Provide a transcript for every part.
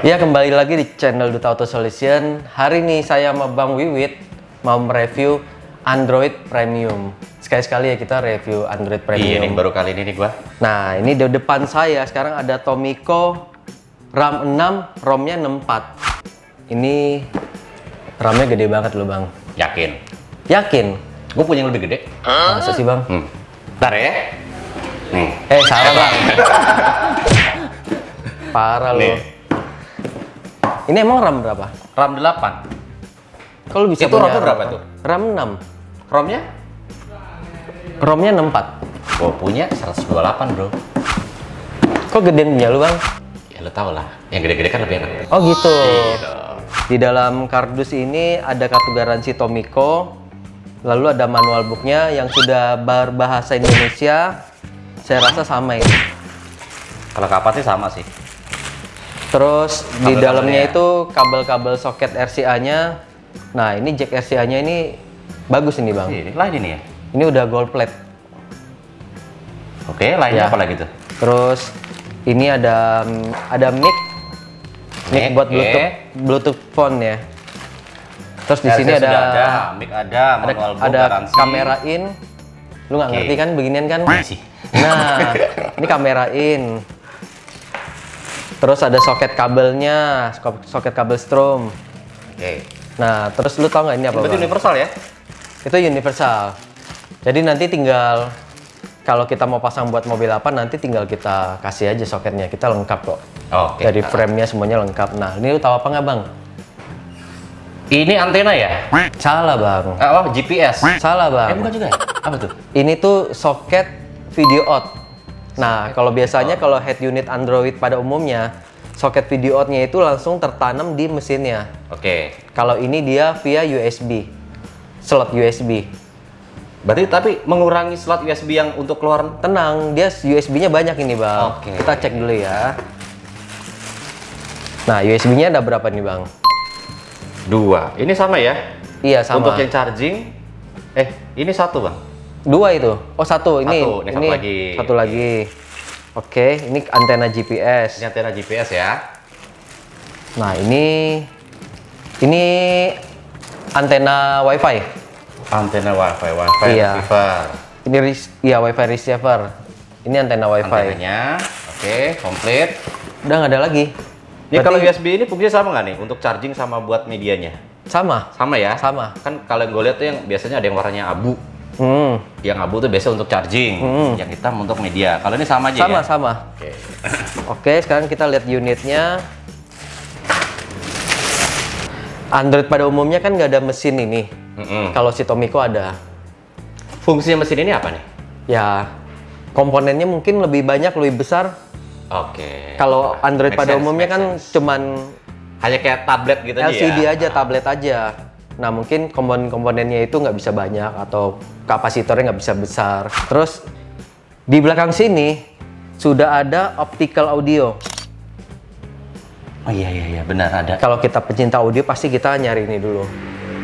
Ya, kembali lagi di channel Duta Auto Solution. Hari ini saya sama Bang Wiwit mau mereview Android Premium. Sekali-sekali ya kita review Android Premium. Iya nih, baru kali ini nih gua. Nah, ini di depan saya sekarang ada Tomico RAM 6, ROM-nya 64. Ini RAM-nya gede banget loh, Bang. Yakin? Yakin? Gue punya yang lebih gede. Masa sih, Bang? Ntar ya. Nih. Salah, Bang. Parah loh. Nih. Ini emang RAM berapa? RAM 8. Kalau bisa Itu punya RAM-nya berapa tuh? RAM 6. ROM-nya? ROM-nya 64. Gue punya 128, bro. Kok gedean punya lu, Bang? Ya lo tau lah, yang gede-gede kan lebih enak. Oh gitu. Gitu. Di dalam kardus ini ada kartu garansi Tomico, lalu ada manual booknya yang sudah berbahasa Indonesia. Saya rasa sama ini. Kalau kapan sih sama sih. Terus di Kabel-kabelnya dalamnya ya? itu kabel-kabel soket RCA-nya. Nah, ini jack RCA-nya ini bagus ini, Bang. Ini lain ini ya. Ini udah gold plate. Oke, lainnya Ya. apa lagi tuh? Terus ini ada mic Mic, buat oke. Bluetooth phone ya. Terus di RCA sini sudah ada mic ada, manual book, ada garansi. kamera in. Lu nggak Oke. ngerti kan beginian kan? Iya sih. Nah, ini kamera in. Terus ada soket kabelnya, soket kabel strom. Oke. Nah, terus lu tau nggak ini apa, Berarti Bang? universal ya? Itu universal. Jadi nanti tinggal kalau kita mau pasang buat mobil apa, nanti tinggal kita kasih aja soketnya. Kita lengkap kok. Oke. Dari frame-nya semuanya lengkap. Nah, ini lu tahu apa nggak, Bang? Ini antena ya? Salah, Bang. Oh, GPS. Salah, Bang. Bukan juga ya? Apa tuh? Ini tuh soket video out. Nah, kalau biasanya kalau head unit Android pada umumnya, soket video out-nya itu langsung tertanam di mesinnya. Oke. Kalau ini dia via USB, slot USB. Berarti tapi mengurangi slot USB yang untuk keluar. Tenang, dia USB-nya banyak ini, Bang. Oke. Kita cek dulu ya. Nah, USB-nya ada berapa nih, Bang? 2. Ini sama ya? Iya, sama. Untuk yang charging, ini 1, Bang. 2 itu. Oh, 1. Ini Satu lagi. Satu lagi. Oke, ini antena GPS. Ini antena GPS ya. Nah, ini antena WiFi. Antena WiFi Iya. receiver. Ini WiFi receiver. Ini antena WiFi. Antenanya, oke, komplit. Udah nggak ada lagi. Ini kalau Berarti USB ini fungsinya sama nggak nih? Untuk charging sama buat medianya? sama. Sama ya? Sama. Kan kalau yang gue lihat tuh yang biasanya ada yang warnanya abu. Hmm, Yang abu tuh biasa untuk charging, yang hitam untuk media. Kalau ini sama aja ya? sama. Oke. Oke, sekarang kita lihat unitnya. Android pada umumnya kan nggak ada mesin ini. Kalau si Tomico ada. Fungsinya mesin ini apa nih? Ya, komponennya mungkin lebih banyak, lebih besar. Oke. Kalau Android Make pada sense, umumnya make kan sense. cuman Hanya kayak tablet gitu aja LCD ya? aja, tablet aja. Nah, mungkin komponen-komponennya itu nggak bisa banyak atau kapasitornya nggak bisa besar. Terus di belakang sini sudah ada optical audio. Oh iya, benar ada. Kalau kita pecinta audio pasti kita nyari ini dulu.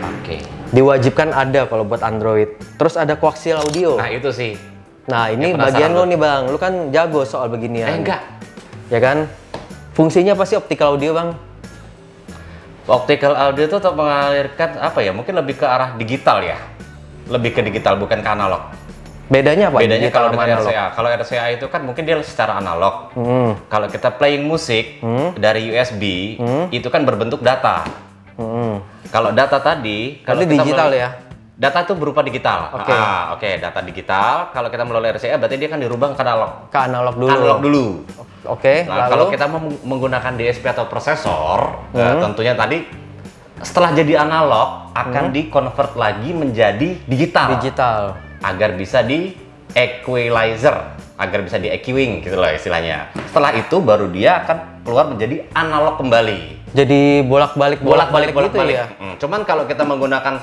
Oke. Diwajibkan ada kalau buat Android. Terus ada coaxial audio. Nah itu sih. Nah, ini yang penasaran bagian lo tuh. nih, Bang. Lu kan jago soal beginian. Enggak. Ya kan? Fungsinya apa sih optical audio, Bang? Optical audio itu untuk mengalirkan apa ya? Mungkin lebih ke arah digital ya. Lebih ke digital bukan ke analog. Bedanya apa? Bedanya digital kalau sama dengan analog? RCA. Kalau RCA itu kan mungkin dia secara analog. Kalau kita playing musik dari USB itu kan berbentuk data. Kalau data tadi, kalau Berarti kita digital melalui- ya? Data itu berupa digital. Oke. Oke, data digital. Kalau kita melalui RCA berarti dia kan dirubah ke analog. Ke analog dulu. Analog dulu. Oke, Nah, lalu? kalau kita mau menggunakan DSP atau prosesor, tentunya tadi setelah jadi analog akan di-convert lagi menjadi digital. Digital. Agar bisa di equalizer, agar bisa di EQing gitu loh istilahnya. Setelah itu baru dia akan keluar menjadi analog kembali. Jadi bolak-balik gitu ya? Cuman kalau kita menggunakan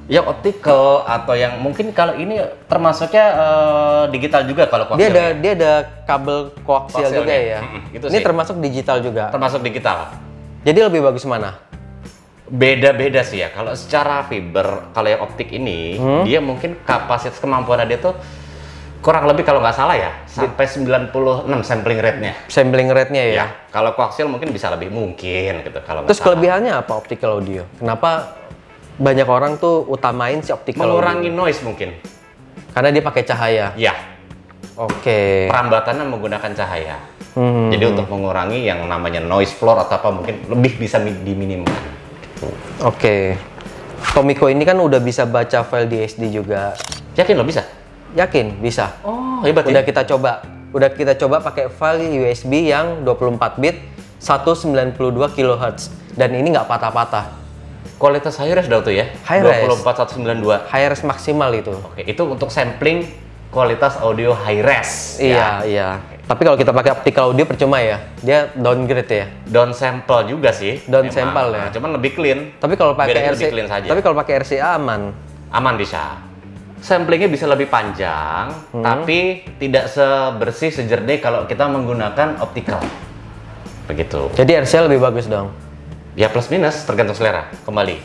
yang optical atau yang mungkin kalau ini termasuknya digital juga kalau koaksialnya. Dia ada kabel koaksial juga Koaksialnya. ya. Itu Ini sih. termasuk digital juga. Termasuk digital. Jadi lebih bagus mana? Beda-beda sih ya. Kalau secara fiber, kalau yang optik ini dia mungkin kapasitas kemampuan dia tuh kurang lebih kalau nggak salah ya, sampai 96 sampling rate-nya. Sampling rate-nya ya. Ya, kalau koaksial mungkin bisa lebih mungkin gitu kalau nggak Terus salah. kelebihannya apa optical audio? Kenapa banyak orang tuh utamain si optical Mengurangi audio? noise mungkin. Karena dia pakai cahaya. Ya, Oke. perambatannya menggunakan cahaya. Hmm. Jadi untuk mengurangi yang namanya noise floor atau apa mungkin lebih bisa diminimkan. Oke. Tomiko ini kan udah bisa baca file di SD juga. Yakin lo bisa? Yakin bisa. Oh, hebat Udah ya. kita coba. Udah kita coba pakai file USB yang 24 bit 192 kHz dan ini nggak patah-patah. Kualitas high res tuh ya? Hi-res. 24192. High res maksimal itu. Oke, itu untuk sampling kualitas audio high res. Iya, iya. Tapi kalau kita pakai optical audio percuma ya. Dia downgrade ya. Down sample juga sih. Down memang. sample ya. Nah, cuman lebih clean. Tapi kalau pakai Biar RC, lebih clean saja. tapi kalau pakai RCA aman. Aman bisa. Samplingnya bisa lebih panjang, tapi tidak sebersih sejernih kalau kita menggunakan optical. Begitu. Jadi RCA lebih bagus dong. Ya plus minus tergantung selera. Kembali.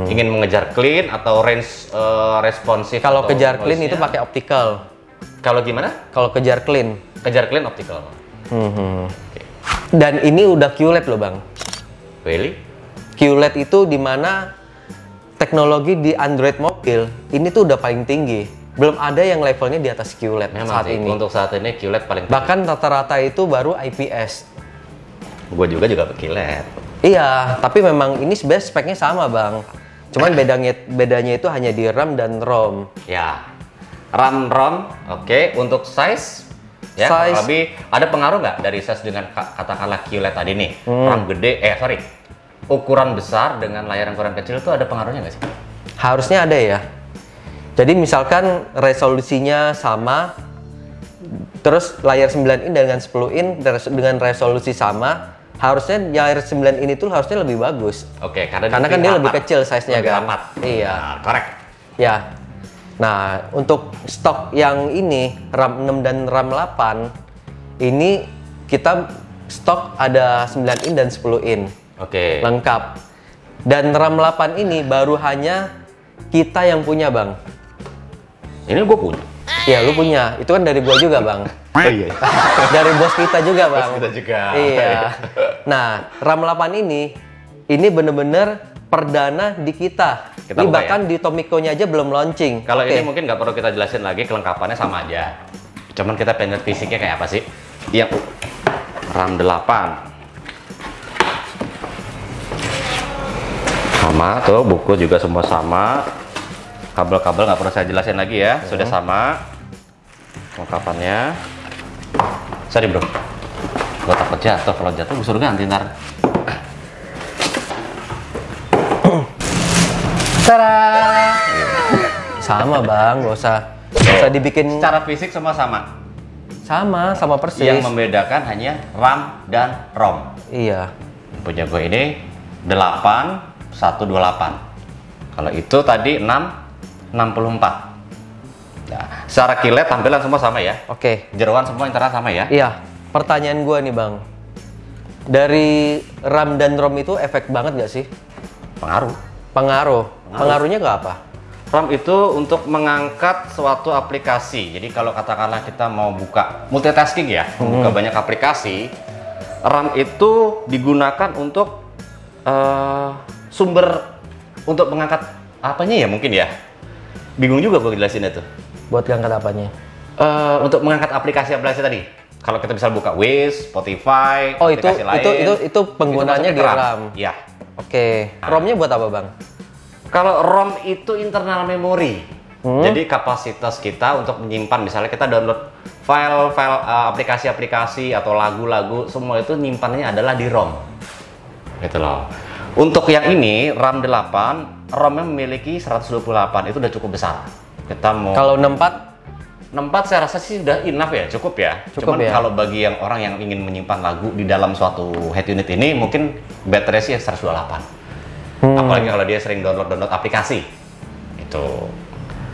Ingin mengejar clean atau range responsif. Kalau atau kejar clean noise-nya. itu pakai optical. Kalau gimana? Kalau kejar clean. Kejar clean optical. Dan ini udah QLED loh bang. Really? QLED itu dimana teknologi di Android mobil ini tuh udah paling tinggi. Belum ada yang levelnya di atas QLED Memang saat sih, ini. untuk saat ini QLED paling tinggi. Bahkan rata-rata itu baru IPS. Gue juga QLED. Iya, tapi memang ini sebenarnya speknya sama bang. Cuman bedanya itu hanya di RAM dan ROM. Ya, RAM, oke. Untuk size, ya Size. kurang lebih ada pengaruh nggak dari size dengan katakanlah QLED tadi nih, RAM gede, ukuran besar dengan layar yang ukuran kecil itu ada pengaruhnya nggak sih? Harusnya ada ya. Jadi misalkan resolusinya sama, terus layar 9 in dengan 10 in dengan resolusi sama, harusnya layar 9 in itu harusnya lebih bagus. Oke, karena Kan dia lebih kecil size-nya lebih kan. rapat. Iya. Nah, correct. Ya. Nah, untuk stok yang ini RAM 6 dan RAM 8 ini kita stok ada 9 in dan 10 in. Oke. Lengkap. Dan RAM 8 ini baru hanya kita yang punya, Bang. Ini gue punya. Iya, lu punya. Itu kan dari gua juga, Bang. Oh iya. Dari bos kita juga, Bang. Bos kita juga. Iya. Nah, RAM 8 ini bener-bener perdana di kita. Kita Ini buka bahkan di Tomiko-nya aja belum launching. Kalau Oke. ini mungkin nggak perlu kita jelasin lagi, kelengkapannya sama aja. Cuman kita pengen lihat fisiknya kayak apa sih? Yang RAM 8. Sama tuh, buku juga semua sama. Kabel-kabel nggak perlu saya jelasin lagi ya, sudah sama. Kelengkapannya. Sorry bro, gua takut jatuh. Kalau jatuh gue suruh ganti ntar. Tada! Sama, Bang. Gak usah dibikin Secara fisik semua sama. sama persis. Yang membedakan hanya RAM dan ROM. Iya. Punya gue ini 8128. Kalau itu tadi 664. Nah, secara kilet tampilan semua sama ya. Oke. Jeroan semua internal sama ya. Iya. Pertanyaan gua nih, Bang. Dari RAM dan ROM itu efek banget gak sih? Pengaruh. Pengaruhnya ke apa? RAM itu untuk mengangkat suatu aplikasi. Jadi kalau katakanlah kita mau buka multitasking ya, buka banyak aplikasi, RAM itu digunakan untuk sumber untuk mengangkat apanya ya mungkin ya. Bingung juga gue jelasinnya tuh. Buat ngangkat apanya? Untuk mengangkat aplikasi-aplikasi tadi. Kalau kita bisa buka Waze, Spotify, Oh, itu aplikasi lain. itu penggunaannya itu di masuk ke RAM. Iya. Oke. ROM-nya buat apa, Bang? Kalau ROM itu internal memory. Jadi kapasitas kita untuk menyimpan, misalnya kita download file-file aplikasi-aplikasi atau lagu-lagu, semua itu nyimpannya adalah di ROM. Gitu loh. Untuk yang ini RAM 8, ROM-nya memiliki 128, itu udah cukup besar. Kita mau Kalau 64 64 saya rasa sih udah enough ya, cukup ya. Cukup Cuman ya. kalau bagi yang orang yang ingin menyimpan lagu di dalam suatu head unit ini, mungkin baterai sih 128. Apalagi kalau dia sering download aplikasi. Itu.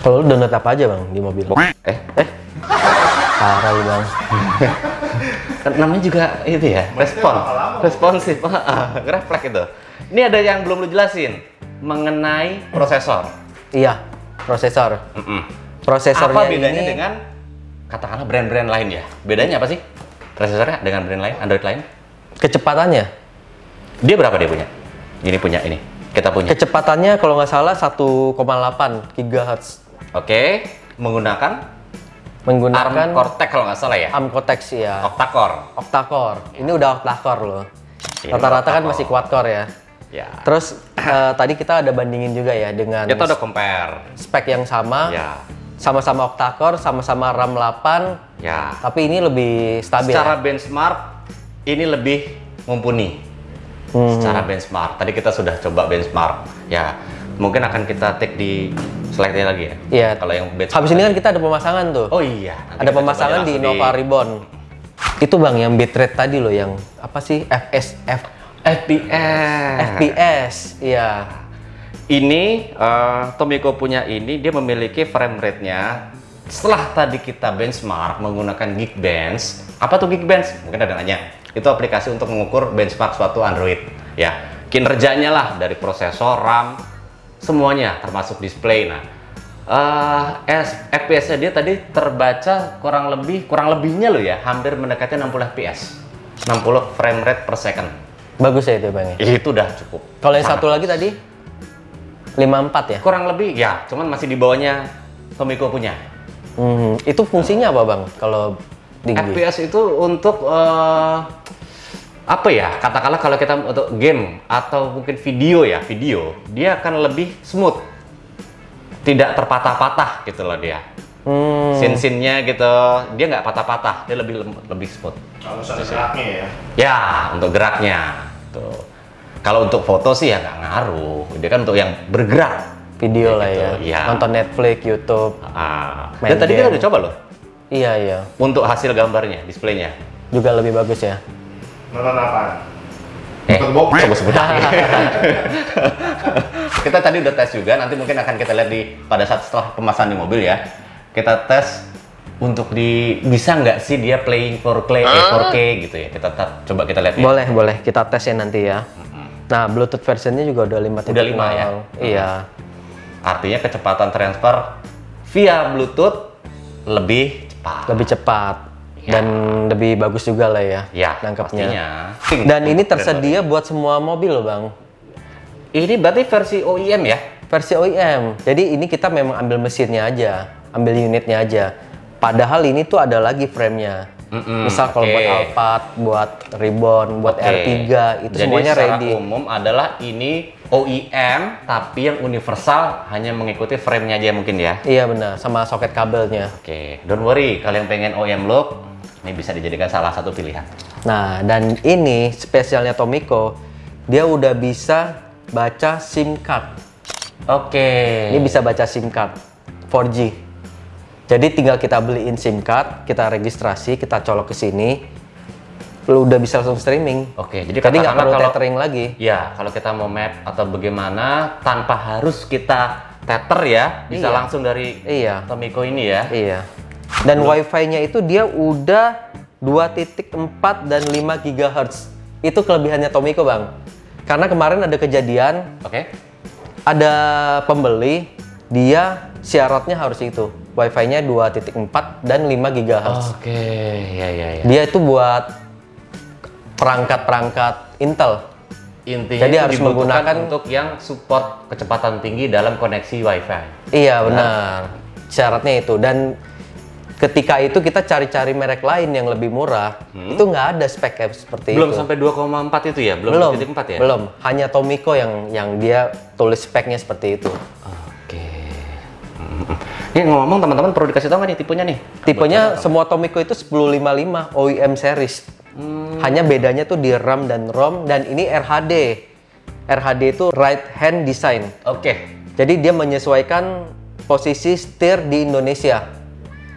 Kalau lu download apa aja, Bang, di mobil? Parah lu, Bang. Kan namanya juga itu ya, responsif, refleks itu. Ini ada yang belum lu jelasin mengenai prosesor. Iya, prosesor. Prosesornya Apa bedanya ini dengan katakanlah brand-brand lain ya? Bedanya apa sih prosesornya dengan brand lain, Android lain? kecepatannya. Dia berapa dia punya? Ini punya ini. Kita punya. Kecepatannya kalau nggak salah 1,8 GHz. Oke, menggunakan Menggunakan ARM Cortex kalau nggak salah ya? ARM Cortex ya. Octa-core. Octa-core. Ini udah octa-core loh. Ini Rata-rata kan octa-core. masih quad-core ya. Ya. Terus tadi kita ada bandingin juga ya dengan Kita udah compare. spek yang sama. Ya. Sama-sama octa-core, sama-sama RAM 8. Ya. Tapi ini lebih stabil. Secara Ya? benchmark ini lebih mumpuni. Secara benchmark. Tadi kita sudah coba benchmark. Ya. Mungkin akan kita take di slide-nya lagi ya. Iya. Kalau yang benchmark. Habis ini kan kita ada pemasangan tuh. Oh iya. Nanti Ada kita pemasangan coba di langsung Nova Ribbon. Itu Bang yang bitrate tadi loh, yang apa sih? FPS. FPS. Iya. Ini Tomiko punya ini dia memiliki frame rate-nya. Setelah tadi kita benchmark menggunakan Geekbench. Apa tuh Geekbench? Mungkin ada yang nanya. Itu aplikasi untuk mengukur benchmark suatu Android. Ya, kinerjanya lah dari prosesor, RAM, semuanya termasuk display. Nah, FPS-nya dia tadi terbaca kurang lebihnya loh ya, hampir mendekati 60 FPS. 60 frame rate per second. Bagus ya itu Bang. Itu udah cukup. Kalau yang Sangat satu lagi tadi 54 ya? kurang lebih ya, cuman masih di bawahnya Tomiko punya. Itu fungsinya apa Bang kalau tinggi? FPS itu untuk apa ya? Katakanlah kalau kita untuk game atau mungkin video, dia akan lebih smooth, tidak terpatah-patah gitu loh dia. Scene-nya gitu, dia nggak patah-patah, dia lebih smooth. Kalau misalnya geraknya ya. Ya, untuk geraknya. Tuh. Kalau untuk foto sih ya nggak ngaruh. Dia kan untuk yang bergerak. Video lah gitu, ya. iya. Nonton Netflix, YouTube. Dan Main tadi kita game. udah coba loh. Iya, iya. Untuk hasil gambarnya, displaynya. Juga lebih bagus ya. Nonton apa? Sebut-sebut aja. Kita tadi udah tes juga, nanti mungkin akan kita lihat pada saat setelah pemasangan di mobil ya. Kita tes untuk bisa nggak sih dia playing 4K gitu ya. Coba kita lihat ya. Boleh kita tes ya nanti ya. Nah, Bluetooth versionnya juga udah 5.0. Udah 5 ya? Iya. Artinya kecepatan transfer via Bluetooth lebih cepat. Lebih cepat. Ya. Dan lebih bagus juga lah ya, Ya, nangkepnya. pastinya. Dan ini Untuk tersedia buat semua mobil loh Bang. Ini berarti versi OEM ya? Versi OEM. Jadi ini kita memang ambil mesinnya aja, ambil unitnya aja. Padahal ini tuh ada lagi frame-nya. Misal kalau buat Alphard, buat Ribbon, buat R3, itu jadi semuanya secara ready. umum adalah ini OEM, tapi yang universal hanya mengikuti frame-nya aja mungkin ya? Iya benar, sama soket kabelnya. Oke, don't worry, kalau yang pengen OEM look, ini bisa dijadikan salah satu pilihan. Nah, dan ini spesialnya Tomiko, dia udah bisa baca SIM card. Oke. Ini bisa baca SIM card 4G. Jadi tinggal kita beliin SIM card, kita registrasi, kita colok ke sini, lu udah bisa langsung streaming. Oke, jadi Tadi nggak katakanlah perlu kalau tethering lagi. Ya, kalau kita mau map atau bagaimana tanpa harus kita tether ya, bisa Iya. langsung dari Iya. Tomiko ini ya. Iya. Dan Wi-Fi-nya itu dia udah 2.4 dan 5 GHz. Itu kelebihannya Tomiko, Bang. Karena kemarin ada kejadian, Oke. ada pembeli, dia syaratnya harus itu. Wi-Fi-nya 2.4 dan 5 GHz. Oke, ya. Dia itu buat perangkat-perangkat Intel. Intinya Jadi itu harus dibutuhkan menggunakan untuk yang support kecepatan tinggi dalam koneksi Wi-Fi. Iya, benar. Syaratnya itu. Dan ketika itu kita cari-cari merek lain yang lebih murah, itu nggak ada spek seperti Belum itu. sampai 2,4 itu ya? Belum 2,4 ya? Belum. Hanya Tomiko yang dia tulis speknya seperti itu. Oke. Ini ngomong teman-teman perlu dikasih tahu nggak nih tipenya nih? Tipenya semua Tomiko itu 1055 OEM series. Hanya bedanya tuh di RAM dan ROM, dan ini RHD. RHD itu right hand design. Oke. Jadi dia menyesuaikan posisi setir di Indonesia.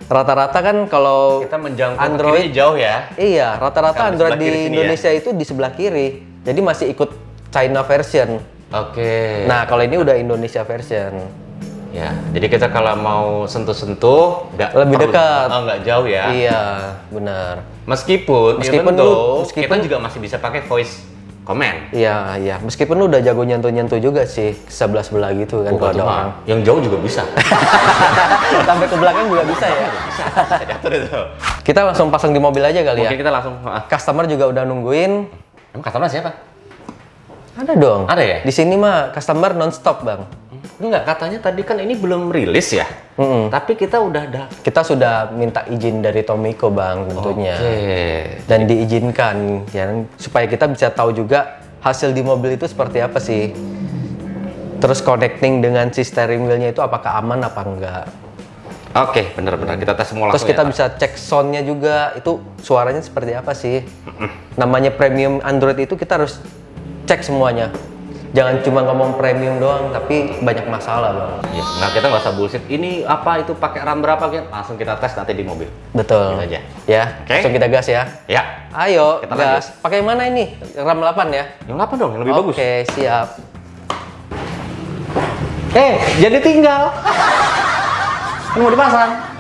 Rata-rata kan kalau Kita menjangkau Android kiri jauh ya. Iya, rata-rata Kalau Android sebelah di kiri sini Indonesia itu di sebelah kiri. Jadi masih ikut China version. Oke. Nah, kalau ini udah Indonesia version. Ya, jadi kita kalau mau sentuh-sentuh nggak Lebih perlu- dekat. nggak jauh ya. Iya, benar. Meskipun Meskipun even though, kita meskipun- juga masih bisa pakai voice komen. Iya, iya. Meskipun udah jago nyentuh-nyentuh juga sih, sebelah-sebelah gitu kan kalau ada Itu mah, orang. yang jauh juga bisa. Sampai ke belakang juga bisa ya. Bisa diatur itu. Kita langsung pasang di mobil aja kali Mungkin ya. kita langsung. Customer juga udah nungguin. Emang customer siapa? Ada dong. Ada ya? Di sini mah customer nonstop, Bang. Enggak, katanya tadi kan ini belum rilis ya. Tapi kita udah ada. Kita sudah minta izin dari Tomiko, Bang, tentunya. Oke. Dan diizinkan ya, supaya kita bisa tahu juga hasil di mobil itu seperti apa sih. Terus connecting dengan si steering wheel-nya itu apakah aman apa enggak. Oke, benar-benar kita tes semua Terus langsung kita ya, bisa cek soundnya juga, itu suaranya seperti apa sih. Namanya premium Android itu kita harus cek semuanya. Jangan cuma ngomong premium doang, tapi banyak masalah, Bang. Ya, nggak, kita nggak usah bullshit. Ini apa, itu pakai RAM berapa, gitu? Langsung kita tes nanti di mobil. Betul. Gitu aja. Ya, Oke. langsung kita gas ya. Ya. Ayo, Kita gas. Pakai yang mana ini? RAM 8 ya? Yang apa dong? Yang lebih bagus. Oke, siap. Jadi tinggal. Kan mau dipasang.